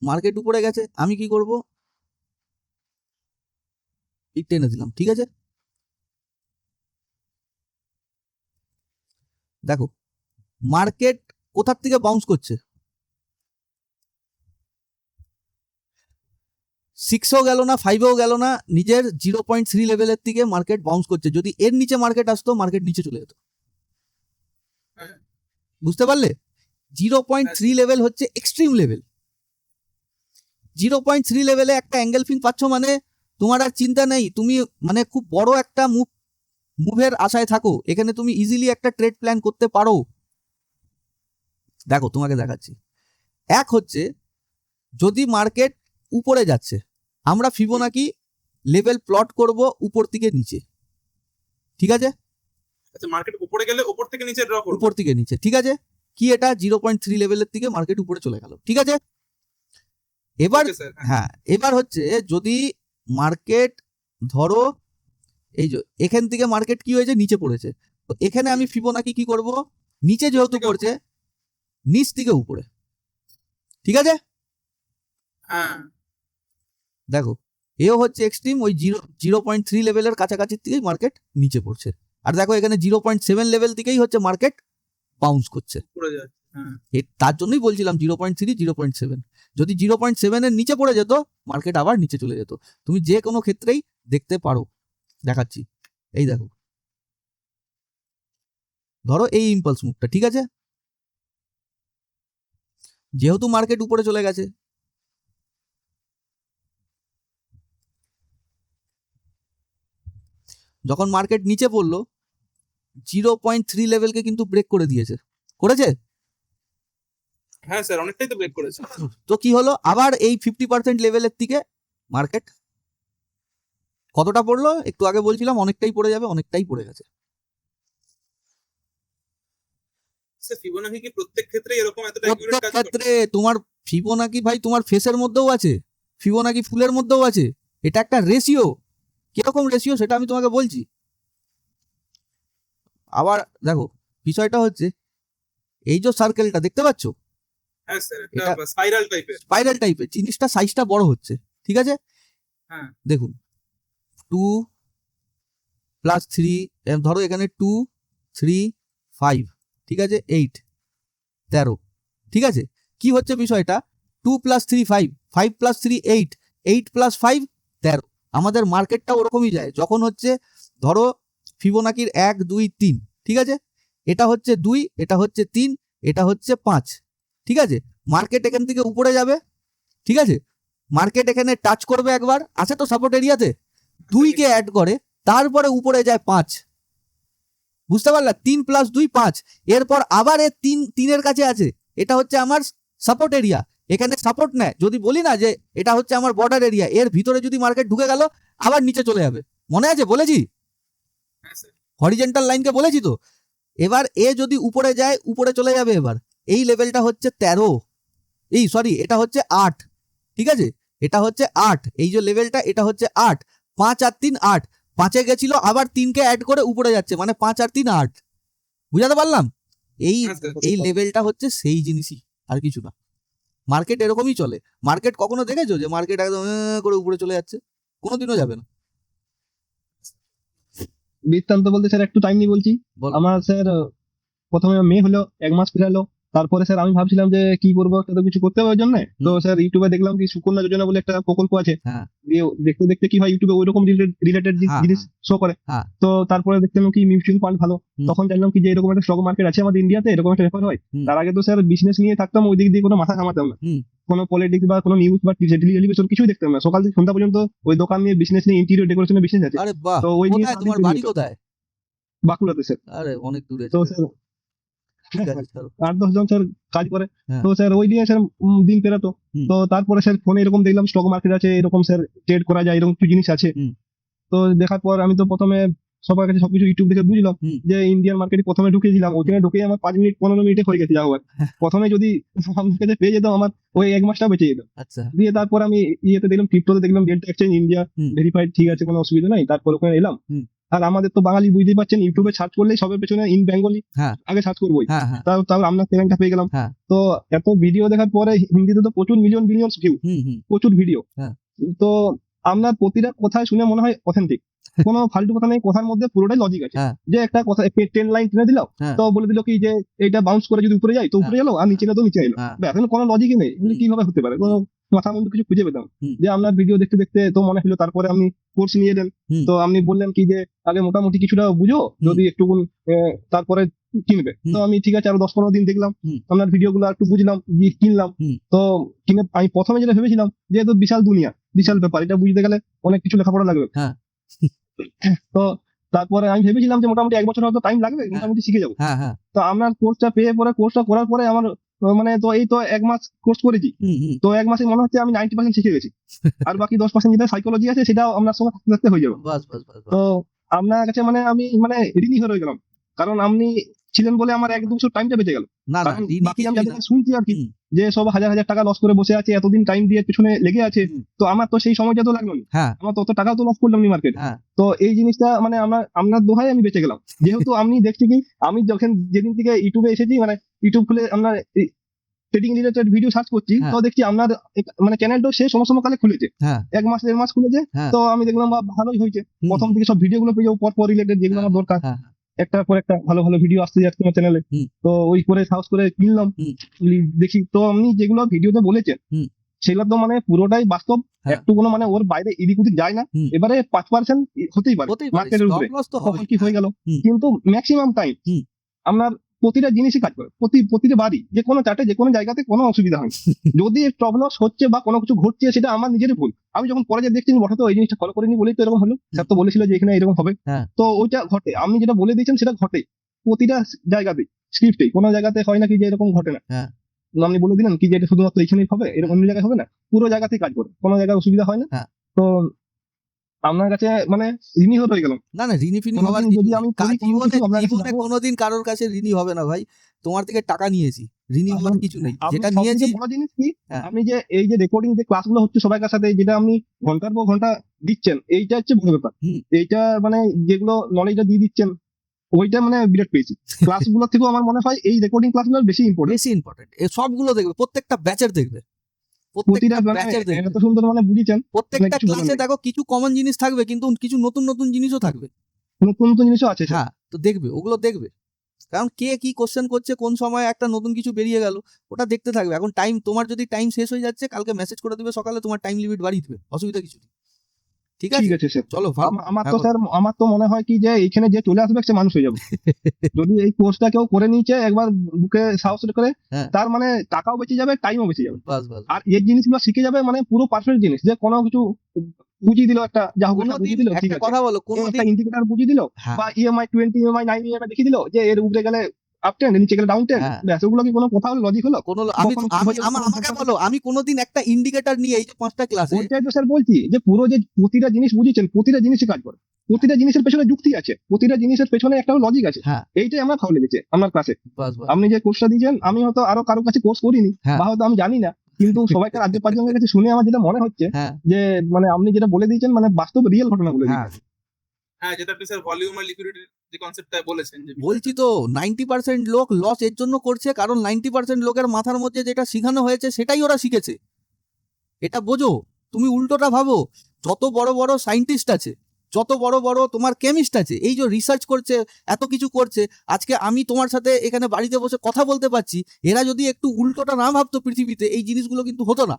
মার্কেট উপরে গেছে, আমি কি করব, টেনে দিলাম, ঠিক আছে। দেখো মার্কেট কোথার থেকে বাউন্স করছে, 6ও গেল না, 5ও গেল না, নিজের 0.3 লেভেলের থেকে মার্কেট বাউন্স করছে। যদি এর নিচে মার্কেট আসতো, মার্কেট নিচে চলে যেত, বুঝতে পারলে? 0.3 লেভেল হচ্ছে এক্সট্রিম লেভেল। 0.3 লেভেলে একটা অ্যাঙ্গেল ফিন পাচ্ছ, মানে তোমার আর চিন্তা নেই, তুমি মানে খুব বড় একটা মুভের আশায় থাকো, এখানে তুমি ইজিলি একটা ট্রেড প্ল্যান করতে পারো। দেখো তোমাকে দেখাচ্ছি। এক হচ্ছে যদি মার্কেট উপরে যাচ্ছে, আমরা ফিবোনাকি লেভেল প্লট করব উপর থেকে নিচে, ঠিক আছে? আচ্ছা, মার্কেট উপরে গেলে উপর থেকে নিচে ড্র করব। উপর থেকে নিচে, ঠিক আছে? কি এটা 0.3 লেভেলের থেকে মার্কেট উপরে চলে গেল, ঠিক আছে? এবার ওকে স্যার। হ্যাঁ, এবার হচ্ছে যদি মার্কেট ধরো এই যে এখান থেকে মার্কেট কি হয়েছে, নিচে পড়েছে, তো এখানে আমি ফিবোনাকি কি করব, নিচে যেহেতু পড়ছে নিচ থেকে উপরে, ঠিক আছে? হ্যাঁ দেখো এও হচ্ছে এক্সট্রিম, ওই 0.3 লেভেলের কাছাকাছি থেকেই মার্কেট নিচে পড়ছে। আর দেখো এখানে 0.7 লেভেল থেকেই হচ্ছে মার্কেট বাউন্স করছে। পড়ে যাচ্ছে। হ্যাঁ তার জন্যই বলছিলাম 0.3 0.7, যদি 0.7 এর নিচে পড়ে যেত মার্কেট আবার নিচে চলে যেত। তুমি যে কোনো ক্ষেত্রেই দেখতে পারো, দেখাচ্ছি। এই দেখো, ধরো এই ইম্পালস মুভটা, ঠিক আছে? যেহেতু মার্কেট উপরে চলে গেছে, যখন মার্কেট নিচে পড়লো 0.3 লেভেলকে কিন্তু ব্রেক করে দিয়েছে, করেছে? হ্যাঁ স্যার, অনেকটাই তো ব্রেক করেছে। তো কি হলো, আবার এই 50% লেভেলের দিকে মার্কেট কতটা পড়লো, একটু আগে বলছিলাম অনেকটাই পড়ে যাবে, অনেকটাই পড়ে গেছে। স্যার ফিবোনাকি কি প্রত্যেক ক্ষেত্রে এরকম এতটা অ্যাকুরেট প্রত্যেক কাজ করে? ক্ষেত্রে তোমার ফিবোনাকি ভাই তোমার ফেসের মধ্যেও আছে, ফিবোনাকি ফুলের মধ্যেও আছে, এটা একটা রেশিও। কিরকম রেশিও সেটা আমি তোমাকে বলছি। আবার দেখো বিষয়টা হচ্ছে এই যে সার্কেলটা দেখতে পাচ্ছ, হ্যাঁ স্যার, এটা এটা স্পাইরাল টাইপের। স্পাইরাল টাইপের, জিনিসটা সাইজটা বড় হচ্ছে, ঠিক আছে? হ্যাঁ দেখুন 2 + 3, ধরো এখানে 2 3 5, ঠিক আছে? 8 13, ঠিক আছে? কি হচ্ছে বিষয়টা, 2 + 3 5, 5 + 3 8, 8 + 5 13। আমাদের মার্কেটটা ওরকমই যায়, যখন হচ্ছে ধরো ফিবোনাকির 1 2 3, ঠিক আছে? এটা হচ্ছে 2, এটা হচ্ছে 3, এটা হচ্ছে 5, ঠিক আছে? মার্কেট এখান থেকে উপরে যাবে, ঠিক আছে? মার্কেট এখানে টাচ করবে একবার, আছে তো সাপোর্ট এরিয়াতে, 2 কে অ্যাড করে, তারপরে উপরে যায় 5, বুঝতে পারলা? 3 + 2 5, এরপর আবার এ 3 এর কাছে আছে, এটা হচ্ছে আমার সাপোর্ট এরিয়া, এখানে সাপোর্ট নেয়। যদি বলি না যে এটা হচ্ছে আমার বর্ডার এরিয়া, এর ভিতরে যদি মার্কেট ঢুকে গেল আবার নিচে চলে যাবে, মনে আছে বলেছি? হ্যাঁ স্যার। হরিজেন্টাল লাইনকে বলেছি তো। এবার এ যদি উপরে যায়, উপরে চলে যাবে। এবার এই লেভেলটা হচ্ছে 13, এই সরি এটা হচ্ছে 8, ঠিক আছে? এটা হচ্ছে 8, এই যে লেভেলটা এটা হচ্ছে 8, 5 আর 3 8, 5-এ গেছিল, আবার 3কে অ্যাড করে উপরে যাচ্ছে, মানে 5 আর 3 8, বুঝাতে পারলাম? এই হ্যাঁ স্যার। এই লেভেলটা হচ্ছে সেই জিনিসই, আর কিছু না। মার্কেট এরকমই চলে। মার্কেট কখনো দেখেছো যে মার্কেট একদম করে উপরে চলে যাচ্ছে? কোনোদিনও যাবে না। বৃত্তান্ত বলতে স্যার একটু টাইম নিয়ে বলছি। বল। আমার স্যার প্রথমে মে হলো, 1 মাস পেরালো। তারপরে স্যার আমি ভাবছিলাম যে কি করবো, একটা তো কিছু করতে হবে ওই জন্য। তো স্যার ইউটিউবে দেখলাম কি সুকন্যা যোজনা বলে একটা প্রকল্প আছে। হ্যাঁ দিয়ে দেখতে দেখতে কি হয়, ইউটিউবে ওই রকম রিলেটেড হ্যাঁ, জিনিস শো করে। হ্যাঁ। তো তারপরে দেখলাম কি মিউচুয়াল ফান্ড ভালো। হুম। তখন জানলাম কি যে এরকম একটা স্টক মার্কেট আছে আমাদের ইন্ডিয়াতে, এরকম একটা ব্যাপার হয়। হুম। তার আগে তো স্যার বিজনেস নিয়ে থাকতাম, ওই দিক দিয়ে কোনো মাথা ঘামাতাম না। হুম। কোনো পলিটিক্স বা কোনো নিউজ বা টেলিভিশন কিছুই দেখতাম না। সকাল থেকে সন্ধ্যা পর্যন্ত ওই দোকান নিয়ে বিজনেস নিয়ে, ইন্টেরিয়র ডেকোরেশনের বিজনেস আছে। আরে বাহ, তো ওই নিয়ে কোথায় তোমার বাড়ি কোথায়? বাঁকুড়াতে স্যার। আরে অনেক দূরে। তো স্যার ঠিক আছে চলো। 8-10 জন স্যার কাজ করে। হ্যাঁ। তো স্যার ওই দিয়ে স্যার দিন পেরাতো। হুম। তো তারপরে স্যার ফোনে এরকম দেখলাম স্টক মার্কেট আছে, এরকম স্যার ট্রেড করা যায়, এরকম কিছু জিনিস আছে। হুম। তো দেখার পর আমি তো প্রথমে সবার কাছে সবকিছু ইউটিউব দেখে বুঝলাম হুম। যে ইন্ডিয়ান মার্কেটে প্রথমে ঢুকেছিলাম, ওখানে ঢুকে আমার 5 মিনিট 15 মিনিটে হয়ে গেছে। যাও প্রথমে যদি আমার কাছে পেয়ে যেতাম, আমার ওই 1 মাসটা বেঁচে যেত। আচ্ছা। দিয়ে তারপর আমি ইয়েতে দেখলাম, ক্রিপ্টোতে দেখলাম ডেল্টা এক্সচেঞ্জ ইন্ডিয়া হুম। ভেরিফাইড, ঠিক আছে কোনো অসুবিধা নাই। তারপর ওখানে এলাম। হুম। আর আমাদের তো বাঙালি বুঝতেই পারছেন, ইউটিউবে সার্চ করলেই সবের পেছনে ইন বেঙ্গলি হ্যাঁ আগে সার্চ করবোই। হ্যাঁ হ্যাঁ। তাও আমরা চ্যানেলটা পেয়ে গেলাম। হ্যাঁ। তো এত ভিডিও দেখার পরে হিন্দিতে তো প্রচুর মিলিয়ন ভিউ, হুম হুম। প্রচুর ভিডিও। হ্যাঁ। তো আপনার প্রতিটা কথায় শুনে মনে হয় অথেন্টিক, কোনো ফালতু কথা নেই, কথার মধ্যে পুরোটাই লজিক আছে। হ্যাঁ। যে একটা কথা 10 লাইন টেনে দিল, হ্যাঁ। তো বলে দিল কি যে এটা বাউন্স করে যদি উপরে যায় তো উপরে গেলো, আর নিচে গেলে তো নিচে এলো। হ্যাঁ। এখন কোনো লজিকই নেই, এগুলো হুম। কিভাবে হতে পারে, কোনো মাথার মধ্যে কিছু খুঁজে পেতাম। হুম। যে আপনার ভিডিও দেখতে দেখতে তো মনে হলো, তারপরে আপনি কোর্স নিয়ে এলেন। হুম। তো আপনি বললেন কি যে আগে মোটামুটি কিছুটা বুঝো, যদি একটু তারপরে কিনবে। হুম। তো আমি ঠিক আছে আরো 10-15 দিন দেখলাম, হুম। আপনার ভিডিও গুলো একটু বুঝলাম, দিয়ে কিনলাম। হুম। তো কিনে আমি প্রথমে যেটা ভেবেছিলাম যে এত বিশাল দুনিয়া, বিশাল ব্যাপার, এটা বুঝতে গেলে অনেক কিছু লেখাপড়া লাগবে। হ্যাঁ। তো তারপরে আমি ভেবেছিলাম যে মোটামুটি 1 বছর হয়তো টাইম লাগবে, মোটামুটি শিখে যাবো। হ্যাঁ হ্যাঁ তো আপনার কোর্সটা পেয়ে পরে কোর্সটা করার পরে আমার মানে তো এই তো 1 মাস কোর্স করেছি, তো 1 মাসে মনে হচ্ছে আমি 90% শিখে গেছি। আর বাকি 10% যেটা সাইকোলজি আছে সেটাও আপনার সঙ্গে আস্তে আস্তে হয়ে যাবে। বাস বাস বাস বাস। তো আপনার কাছে মানে আমি মানে ঋণী হয়ে গেলাম, কারণ আপনি ছিলেন বলে আমার 1-2 বছর টাইমটা বেঁচে গেল। না না কারণ ঋণী বাকি আমি কিছুই যাদের না। কাছে শুনছি আর কি, হুম, যে সব হাজার হাজার টাকা লস করে বসে আছে, এতদিন টাইম দিয়ে পেছনে লেগে আছে, হুম। তো আমার তো সেই সময়টা তো লাগলো না, হ্যাঁ আমার তো অত টাকাও তো লস করলাম না মার্কেটে। হ্যাঁ তো এই জিনিসটা মানে আপনার দোহায় আমি বেঁচে গেলাম, যেহেতু আমি দেখছি কি আমি যখন যেদিন থেকে ইউটিউবে এসেছি, মানে ইউটিউব খুলে আপনার ট্রেডিং রিলেটেড ভিডিও সার্চ করছি, হ্যাঁ। তো দেখছি আপনার মানে চ্যানেলটা সে সমকালে খুলেছে, হ্যাঁ 1 মাস 1.5 মাস খুলেছে। হ্যাঁ। তো আমি দেখলাম বা ভালোই হয়েছে, হুম, প্রথম থেকে সব ভিডিও গুলো পেয়ে যাবো পর রিলেটেড যেগুলো আমার দরকার, হ্যাঁ একটার পর একটা ভালো ভালো ভিডিও আসতে যাচ্ছে আমার চ্যানেলে। হুম। তো ওই করে সাহস করে কিনলাম, হুম। দেখি তো আপনি যেগুলো ভিডিওতে বলেছেন হুম। সেগুলো তো মানে পুরোটাই বাস্তব, হ্যাঁ। একটু কোনো মানে ওর বাইরে এদিক ওদিক যায় না। হুম। এবারে 5% হতেই পারে হতেই পারে, মার্কেটের উপরে, স্টপ লস তো কখন হবে। কি হয়ে গেল, হুম। কিন্তু ম্যাক্সিমাম টাইম হুম। আপনার প্রতিটা জিনিসই কাজ করে, প্রতিটা বারই যে কোনো চার্টে যে কোনো জায়গাতে কোনো অসুবিধা হয় না। যদি স্টপ লস হচ্ছে বা কোনো কিছু ঘটছে সেটা আমার নিজেরই ভুল, আমি যখন পরে যে দেখছি বটে তো এই জিনিসটা ফলো করিনি বলেই তো এরকম হলো, স্যার তো বলেছিল যে এখানে এরকম হবে। হ্যাঁ। তো ওইটা ঘটে, আপনি যেটা বলে দিয়েছেন সেটা ঘটে প্রতিটা জায়গাতে, স্ক্রিপ্টে কোনো জায়গাতে হয় না কি যে এরকম ঘটে না। হ্যাঁ। আপনি বলে দিলেন কি যে এটা শুধুমাত্র এখানেই হবে, এরকম অন্য জায়গায় হবে না, পুরো জায়গাতেই কাজ করে, কোনো জায়গায় অসুবিধা হয় না। হ্যাঁ। তো আপনার কাছে মানে ঋণী হয়ে গেলাম। না না ঋণী ফিনি কোনোদিন হওয়ার যদি কিছু নেই। আমি করি কোনো জীবনে কিছু আপনার কাছে জীবনে যাবো। কোনোদিন কারোর কাছে ঋণী হবে না ভাই। তোমার থেকে টাকা নিয়েছি, ঋণী হওয়ার কিছু নেই। আপনি যেটা সবথেকে নিয়েছি বড় জিনিস কি, হ্যাঁ। আপনি যে এই যে রেকর্ডিং যে ক্লাসগুলো হচ্ছে সবার সাথে, যেটা আপনি ঘন্টার পর ঘন্টা দিচ্ছেন, এইটা হচ্ছে বড় ব্যাপার। হুম। এইটা মানে যেগুলো নলেজটা দিয়ে দিচ্ছেন ওইটা মানে বিরাট পেয়েছি। ক্লাসগুলো থেকেও আমার মনে হয় এই রেকর্ডিং ক্লাসগুলো বেশি ইম্পর্টেন্ট। বেশি ইম্পর্টেন্ট। এ সবগুলো দেখবে, প্রত্যেকটা ব্যাচের দেখবে, প্রতিটা প্রত্যেকটা মানে ব্যাচের দেখবে, এত সুন্দর মানে বুঝিয়েছেন, প্রত্যেকটা কিছু বলার ক্লাসে নেই। দেখো কিছু কমন জিনিস থাকবে, কিন্তু কিছু নতুন নতুন জিনিসও থাকবে। নতুন নতুন জিনিসও আছে স্যার। হ্যাঁ, তো দেখবে, ওগুলো দেখবে। কারণ কে কি কোশ্চেন করছে, কোন সময় একটা নতুন কিছু বেরিয়ে গেল, ওটা দেখতে থাকবে। এখন টাইম, তোমার যদি টাইম শেষ হয়ে যাচ্ছে, কালকে মেসেজ করে দিবে সকালে, তোমার টাইম লিমিট বাড়িয়ে দিবে, অসুবিধা কিছু নেই। ঠিক ঠিক আছে, আছে স্যার। চলো ভালো। আমার তো হ্যাঁ, স্যার আমার তো মনে হয় কি যে এখানে যে চলে আসবে সে মানুষ হয়ে যাবে। যদি এই কোর্সটা কেউ করে নিয়েছে একবার বুকে সাহস করে, হ্যাঁ। তার মানে টাকাও বেঁচে যাবে, টাইমও বেঁচে যাবে। বাস বাস। আর এই জিনিসগুলো শিখে যাবে মানে পুরো পারফেক্ট জিনিস, যে কোনো কিছু বুঝিয়ে দিল, একটা যা হোক একটা কোনোদিন বুঝিয়ে দিল, ঠিক একটা আছে, কথা বলো, একটা কোনোদিন ইন্ডিকেটর বুঝিয়ে দিল, হ্যাঁ বা ইএমআই 20, ইএমআই 9 ইএমআই দেখিয়ে দিল যে এর উপরে গেলে আপ ট্রেন্ড, নিচে গেলে ডাউন ট্রেন্ড, হ্যাঁ। ব্যাস ওগুলো কি কোনো কথা হলো, লজিক হলো? কোনো আমি কখন কি আমি হয়ে যাবে, কোনো আমাকে ঘটনা বলো, আমি কোনোদিন একটা ইন্ডিকেটর নিয়ে এই যে 5টা ক্লাসে ওইটাই তো স্যার বলছি, যে পুরো যে প্রতিটা জিনিস বুঝিয়েছেন, প্রতিটা জিনিসই কাজ করে, প্রতিটা জিনিসের পেছনে যুক্তি আছে, প্রতিটা জিনিসের পেছনে একটা লজিক আছে। হ্যাঁ এইটাই আমার ভালো লেগেছে আপনার ক্লাসে। বাস বাস। আপনি যে কোর্সটা দিয়েছেন, আমি হয়তো আরো কারো কাছে কোর্স করিনি, হ্যাঁ। বা হয়তো আমি জানি না, কিন্তু সবাইকার আজকে 5 জনের কাছে শুনে আমার যেটা মনে হচ্ছে হ্যাঁ যে মানে আপনি যেটা বলে দিয়েছেন মানে বাস্তব রিয়েল ঘটনা বলে হ্যাঁ দিয়েছেন। হ্যাঁ, যেটা আপনি স্যার ভলিউম আর লিকুইডিটির যে কনসেপ্টটা বলেছেন, যে বলছি তো 90% লোক লস এর জন্য করছে, কারণ 90% লোকের মাথার মধ্যে যেটা শিখানো হয়েছে সেটাই ওরা শিখেছে। এটা বোঝো, তুমি উল্টোটা ভাবো। যত বড় বড় সায়েন্টিস্ট আছে, যত বড় বড় তোমার কেমিস্ট আছে, এই যে রিসার্চ করছে, এত কিছু করছে, আজকে আমি তোমার সাথে এখানে বাড়িতে বসে কথা বলতে পারছি, এরা যদি একটু উল্টোটা না ভাবতো পৃথিবীতে, এই জিনিসগুলো কিন্তু হতো না।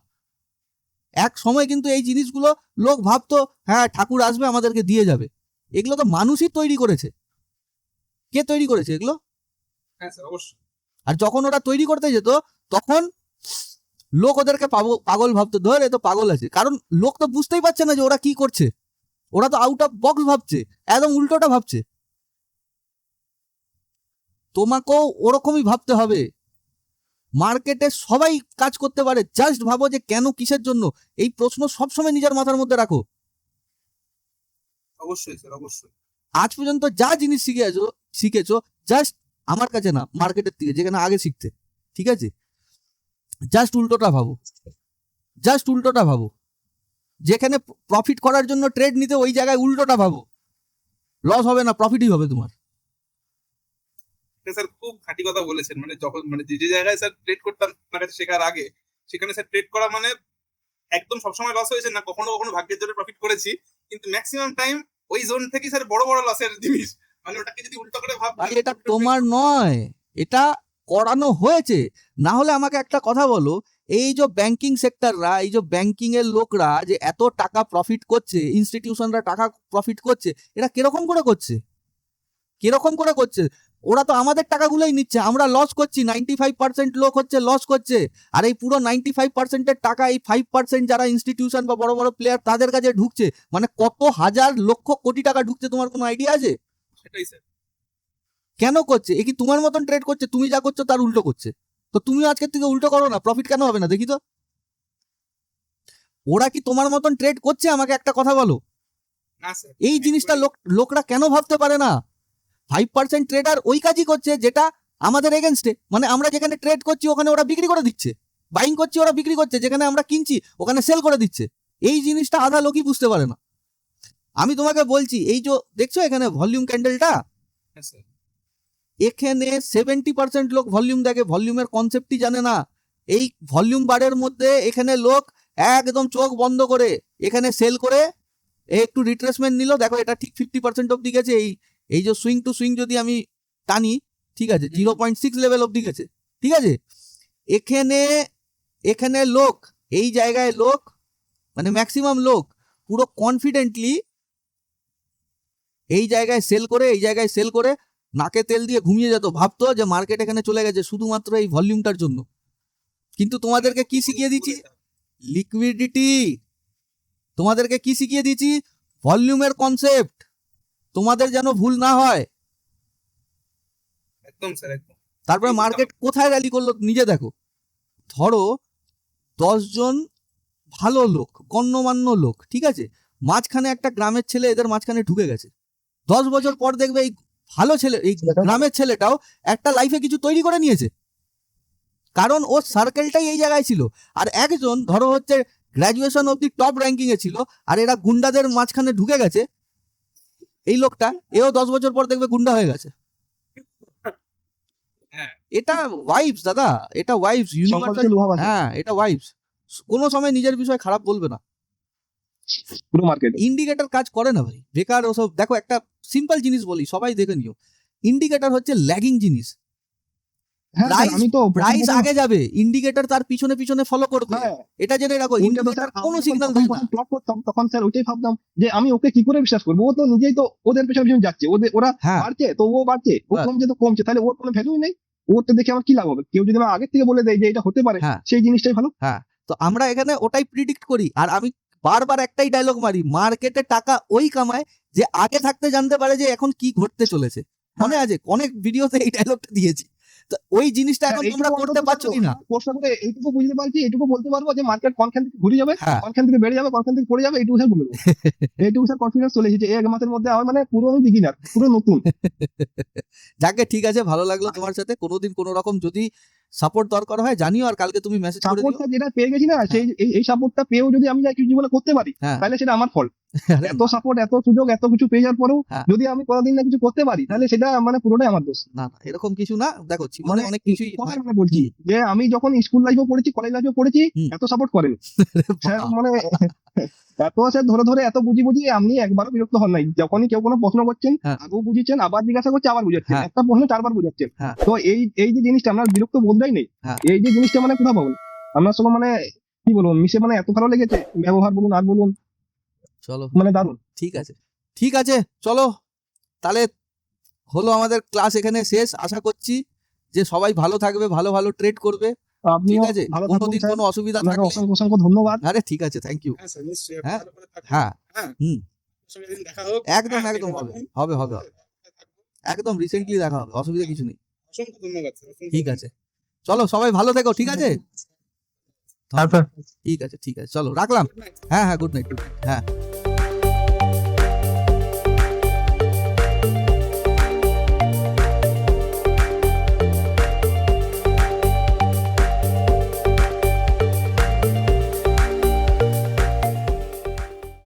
এক সময় কিন্তু এই জিনিসগুলো লোক ভাবতো হ্যাঁ ঠাকুর আসবে আমাদেরকে দিয়ে যাবে। এগুলো তো মানুষই তৈরি করেছে। কে তৈরি করেছে এগুলো? হ্যাঁ স্যার অবশ্যই। আর যখন ওরা তৈরি করতে যেত, তখন লোক ওদেরকে পাগল ভাবতো, ধর এ তো পাগল আছে। কারণ লোক তো বুঝতেই পারছে না যে ওরা কি করছে, ওরা তো আউট অফ বক্স ভাবছে, একদম উল্টোটা ভাবছে। তোমাকেও ওরকমই ভাবতে হবে। মার্কেটে সবাই কাজ করতে পারে, জাস্ট ভাবো যে কেন, কিসের জন্য, এই প্রশ্ন সবসময় নিজের মাথার মধ্যে রাখো। অবশ্যই স্যার অবশ্যই। আজ পর্যন্ত যা জিনিস শিখেছো জাস্ট আমার কাছে না, মার্কেটের থেকে, যেখানে আগে শিখতে, ঠিক আছে? জাস্ট উল্টোটা ভাবো, জাস্ট উল্টোটা ভাবো। যেখানে প্রফিট করার জন্য ট্রেড নিতে, ওই জায়গায় উল্টোটা ভাবো। লস হবে না, প্রফিটই হবে তোমার। এটা স্যার খুব খাঁটি কথা বলেছেন। মানে যখন মানে যে জায়গায় স্যার ট্রেড করতাম আপনার কাছে শেখার আগে, সেখানে স্যার ট্রেড করা মানে একদম সবসময় লস হয়েছে না, কখনো কখনো ভাগ্যের জোরে প্রফিট করেছি, কিন্তু ম্যাক্সিমাম টাইম ওই জোন থেকেই স্যার বড় বড় লসের জিনিস। মানে ওটাকে যদি উল্টো করে ভাব, ভাই এটা তোমার নয়, এটা করানো হয়েছে। না হলে আমাকে একটা কথা বলো, এই যে ব্যাংকিং সেক্টররা, এই যে ব্যাংকিং এর লোকরা যে এত টাকা প্রফিট করছে, ইনস্টিটিউশনরা টাকা প্রফিট করছে, এরা কিরকম করে করছে? কিরকম করে করছে? ওরা তো আমাদের টাকাগুলোই নিচ্ছে, আমরা লস করছি, 95% লোক হচ্ছে লস করছে। আর এই পুরো 95%-এর টাকা এই 5% যারা ইনস্টিটিউশন বা বড় বড় প্লেয়ার তাদের কাছে ঢুকছে, মানে কত হাজার লক্ষ কোটি টাকা ঢুকছে, তোমার কোনো আইডিয়া আছে? সেটাই স্যার। কেন করছে? এ কি তোমার মতন ট্রেড করছে? তুমি যা করছো তার উল্টো করছে। তো তুমিও আজকের থেকে উল্টো করো না, প্রফিট কেন হবে না দেখি তো। ওরা কি তোমার মতন ট্রেড করছে? আমাকে একটা কথা বলো। না স্যার, এই জিনিসটা লোকরা কেন ভাবতে পারে না? 5% ট্রেডার ওই কাজই করছে যেটা আমাদের এগেনস্টে, মানে আমরা যেখানে ট্রেড করছি ওখানে ওরা বিক্রি করে দিচ্ছে, বাইং করছি ওরা বিক্রি করছে, যেখানে আমরা কিনছি ওখানে সেল করে দিচ্ছে। এই জিনিসটা আধা লোকই বুঝতে পারে না। আমি তোমাকে বলছি, এই যে দেখছো এখানে ভলিউম ক্যান্ডেলটা, হ্যাঁ স্যার। এখানে 70% লোক ভলিউম দেখে, ভলিউমের কনসেপ্টই জানে না। এই ভলিউম বারের মধ্যে এখানে লোক একদম চোখ বন্ধ করে এখানে সেল করে একটু রিট্রেসমেন্ট নিল, দেখো এটা ঠিক 50% অব্দি গেছে। এই যে সুইং টু সুইং যদি আমি টানি, ঠিক আছে 0.6 লেভেল অব্দি গেছে, ঠিক আছে। এখানে লোক, এই জায়গায় লোক, মানে ম্যাক্সিমাম লোক পুরো কনফিডেন্টলি এই জায়গায় সেল করে নাকে তেল দিয়ে ঘুমিয়ে যেত, ভাবতো যে মার্কেট এখানে চলে গেছে শুধুমাত্র এই ভলিউমটার জন্য। কিন্তু তোমাদেরকে কি শিখিয়ে দিচ্ছি? লিকুইডিটি। তোমাদেরকে কি শিখিয়ে দিচ্ছি? ভলিউমের কনসেপ্ট। তোমাদের যেন ভুল না হয়। একদম স্যার, একদম। তারপরে মার্কেট কোথায় র্যালি করলো নিজে দেখো। ধরো 10 জন ভালো লোক, গণ্যমান্য লোক, ঠিক আছে, মাঝখানে একটা গ্রামের ছেলে এদের মাঝখানে ঢুকে গেছে। 10 বছর পর দেখবে এই ভালো ছেলে, এই গ্রামের ছেলেটাও একটা লাইফে কিছু তৈরি করে নিয়েছে, কারণ ওর সার্কেলটাই এই জায়গায় ছিল। আর একজন ধরো হচ্ছে গ্র্যাজুয়েশন অব্দি টপ র্যাঙ্কিং এ ছিল, আর এরা গুন্ডাদের মাঝখানে ঢুকে গেছে, এই লোকটা এও 10 বছর পর দেখবে গুন্ডা হয়ে গেছে। হ্যাঁ। এটা ওয়াইবস দাদা, এটা ওয়াইবস, ইউনিভার্সাল। সম্পর্কে লোহা আছে হ্যাঁ, এটা ওয়াইবস। কোনো সময় নিজের বিষয় খারাপ বলবে না। পুরো মার্কেট। ইন্ডিকেটর কাজ করে না ভাই, বেকার ওসব। দেখো একটা সিম্পল জিনিস বলি, সবাই দেখে নিও, ইন্ডিকেটর হচ্ছে ল্যাগিং জিনিস। হ্যাঁ স্যার, আমি তো প্রাইস আগে যাবে, ইন্ডিকেটর তার পিছনে পিছনে ফলো করবে। হ্যাঁ, এটা জেনে রাখো, ওইটা তো ইন্ডিকেটর স্যার কোনো আমি সিগন্যাল যখন দেয় না। প্রথম plot করতাম তখন স্যার ওইটাই ভাবতাম যে আমি ওকে কি করে বিশ্বাস করবো, ও তো নিজেই তো ওদের পেছনে পেছনে যাচ্ছে, ওরা হ্যাঁ, বাড়ছে তো ও বাড়ছে, ও হ্যাঁ। কমছে তো কমছে, তাহলে ওর কোনো ভ্যালুই নেই। ওর তো দেখে আমার কি লাভ হবে? কেউ যদি আমার আগের থেকে বলে দেয় যে এটা হতে পারে, হ্যাঁ। সেই জিনিসটাই ভালো। তো আমরা এখানে ওটাই প্রিডিক্ট করি। আর আমি বারবার একটাই ডায়লগ মারি, মার্কেটে টাকা ওই কামায় যে আগে থাকতে জানতে পারে যে এখন কি ঘটতে চলেছে। মনে আছে অনেক ভিডিওতে এই ডায়লগটা দিয়েছি। তো ওই জিনিসটা এখন তোমরা করতে পারছো কিনা? প্রশ্ন করে এইটুকু বুঝতে পারছি, এইটুকু বলতে পারবো যে মার্কেট কোনখান থেকে ঘুরে যাবে, হ্যাঁ। কোনখান থেকে বেড়ে যাবে, কোনখান থেকে পড়ে যাবে, এইটুকু স্যার বলে দেবো। এইটুকু স্যার কনফিডেন্স চলে এসেছে এক মাসের মধ্যে। আমার মানে পুরো আমি বিগিনার, পুরো নতুন। যাকে ঠিক আছে, ভালো লাগলো তোমার সাথে। কোনোদিন কোনো রকম যদি সাপোর্ট দরকার হয় জানিও, আর কালকে তুমি মেসেজ করে দিও। সাপোর্টটা যেটা পেয়ে গেছি না, সেই এই সাপোর্টটা পেয়েও যদি আমি কিছু জীবনে করতে পারি, হ্যাঁ। তাহলে সেটা আমার ফল। আরে এত সাপোর্ট, এত সুযোগ, এত কিছু পেয়ে যাওয়ার পরেও হ্যাঁ। যদি আমি কোনোদিন না কিছু করতে পারি, তাহলে সেটা মানে পুরোটাই আমার দোষ। না না, এরকম কিছু না। দেখো জীবনে মানে অনেক কিছুই কথা হয়। মানে বলছি যে আমি যখন স্কুল লাইফেও পড়েছি, কলেজ লাইফেও পড়েছি, হুম। এত সাপোর্ট করেনি স্যার। বাহ, মানে এত স্যার ধরে ধরে এত বুঝি আপনি একবারও বিরক্ত হন নাই। যখনই কেউ কোনো প্রশ্ন করছেন, হ্যাঁ। আগেও বুঝিয়েছেন, আবার জিজ্ঞাসা করছে, আবার বুঝাচ্ছেন, হ্যাঁ। একটা প্রশ্ন 4বার বুঝাচ্ছেন। হ্যাঁ। তো এই যে জিনিসটা আপনার বিরক্ত বোধটাই নেই। হ্যাঁ। এই যে জিনিসটা মানে কোথাও পাবেন আপনার সঙ্গে, মানে কি বলবো, মিশে মানে এত ভালো লেগেছে, ব্যবহার বলুন আর বলুন, চলো মানে দারুণ। ঠিক আছে, ঠিক আছে, চলো তাহলে হলো আমাদের ক্লাস এখানে শেষ। আশা করছি যে সবাই ভালো থাকবে, ভালো ভালো ট্রেড করবে, আপনি ঠিক আছে। ভালো থাকুন কোনোদিন স্যার, কোনো অসুবিধা আপনাকে থাকলে, অসংখ্য অসংখ্য ধন্যবাদ। আরে ঠিক আছে, থ্যাংক ইউ। হ্যাঁ স্যার, নিশ্চয়ই। হ্যাঁ। ভালো করে থাকবেন। হ্যাঁ, হ্যাঁ। হুম, আপনার সঙ্গে একদিন দেখা হোক। একদম হ্যাঁ, একদম দেখা হবে, হোক। হবে হবে হবে। থাকবো। একদম রিসেন্টলি দেখা হবে, অসুবিধা কিছু নেই। অসংখ্য ধন্যবাদ স্যার, অসংখ্য ঠিক ধন্যবাদ। আছে, চলো সবাই ভালো থেকো, ঠিক আছে। তারপর ঠিক আছে, ঠিক আছে, চলো রাখলাম। Good night. হ্যাঁ হ্যাঁ, গুড নাইট, হ্যাঁ।